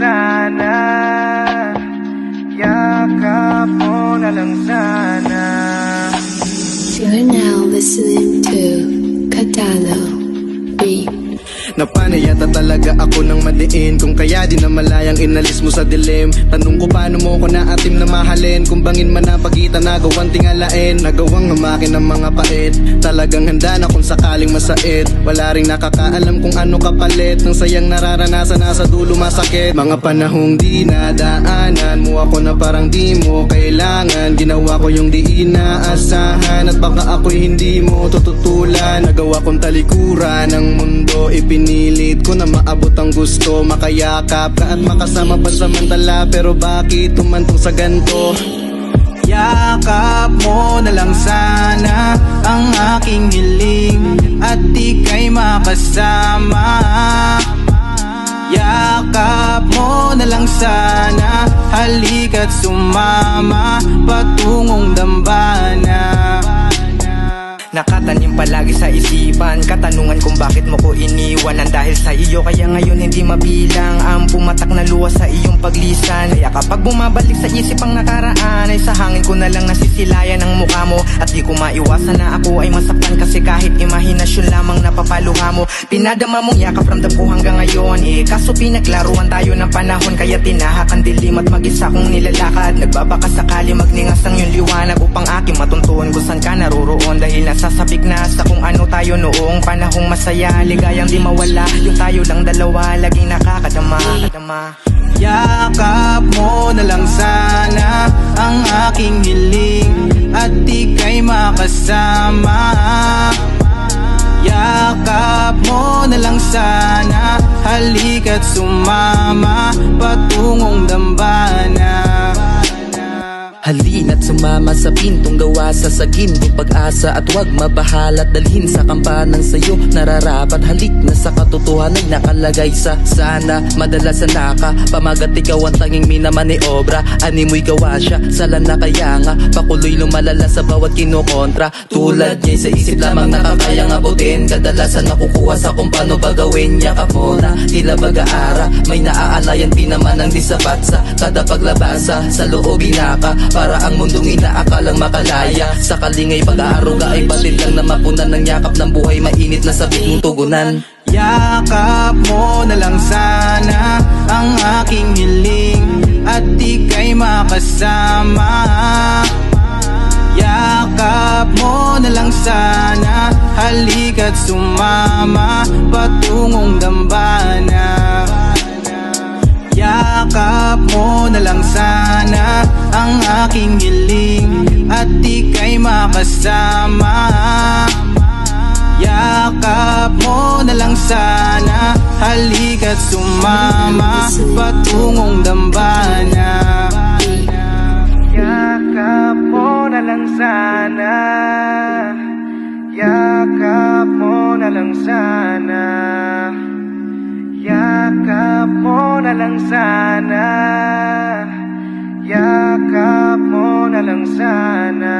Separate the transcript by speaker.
Speaker 1: sana, yakap mo na lang sana.
Speaker 2: You're now listening to Katano Beat.
Speaker 3: Napanayata talaga ako ng madiin, kung kaya di na malayang inalis mo sa dilim. Tanong ko paano mo ko naatim na mahalin, kung bangin man na pagitan nagawang tingalain. Nagawang ngamakin ng mga pait, talagang handa na kung sakaling masait. Wala ring nakakaalam kung ano kapalit ng sayang nararanasan na sa dulo masakit. Mga panahong di nadaanan mo ako na parang di mo kailangan. Ginawa ko yung di inaasahan at baka ako'y hindi mo tututulan. Nagawa kong talikuran ng mundo, pinilit ko na maabot ang gusto, makayakap ka at makasama pansamantala. Pero bakit tumantong sa ganto?
Speaker 1: Yakap mo na lang sana ang aking hiling at ika'y makasama. Yakap mo na lang sana, halika't sumama patungong dambana. Nakatanim palagi sa isipan katanungan kung bakit mo ko iniwanan. Dahil sa iyo kaya ngayon hindi mabilang ang pumatak na luha sa iyong paglisan. Kaya kapag bumabalik sa isip ang nakaraan, ay sa hangin ko na lang nasisilayan ang mukha mo. At di ko maiwasan na ako ay masaktan, kasi kahit imahinasyon lamang napapaluha mo. Pinadama mong yakap ramdam ko hanggang ngayon, kaso pinaglaruan tayo ng panahon. Kaya tinahak ang dilim at mag-isa kong nilalakad. Nagbabaka sakali magningas ang iyong liwanag upang aking matuntuan kung saan ka naroroon. Dahil nasasabik na sa kung ano tayo noong panahong masaya, ligayang di mawala. Yung tayo lang dalawa, laging nakakadama. Yakap mo na lang sana ang aking hiling at ika'y makasama. Yakap mo na lang sana, halika't sumama patungong dambana.
Speaker 4: Halina't sumama sa pintong gawa sa sagin ng pag-asa, at huwag mabahalat dalhin sa kampanang sayo nararapat. Halik na sa katotohanan nakalagay sa sana. Madalas na naka pamagat ikaw ang tanging minamaniobra. Animoy gawa siya sala na kaya nga pakuloy lumalala sa bawat kinukontra. Tulad niya sa isip lamang nakakayang abutin, kadalasan nakukuha sa kung paano ba gawin. Yakap mo na tila bag-aara, may naaalayan din naman ang disapat sa kada paglabasa. Sa loob inaka para ang mundong inaakalang makalaya. Sa kalingay pag-aaruga ay batid lang na mapunan ng yakap ng buhay. Mainit na sabik mong tugunan.
Speaker 1: Yakap mo na lang sana ang aking hiling at ika'y makasama. Yakap mo na lang sana, halika't sumama patungong dambana. Yakap mo na lang sana ang aking hiling at ika'y makasama. Yakap mo na lang sana, halika't sumama patungong dambana. Yakap mo na lang sana, yakap mo na lang sana, yakap mo na lang sana, yakap mo na lang sana.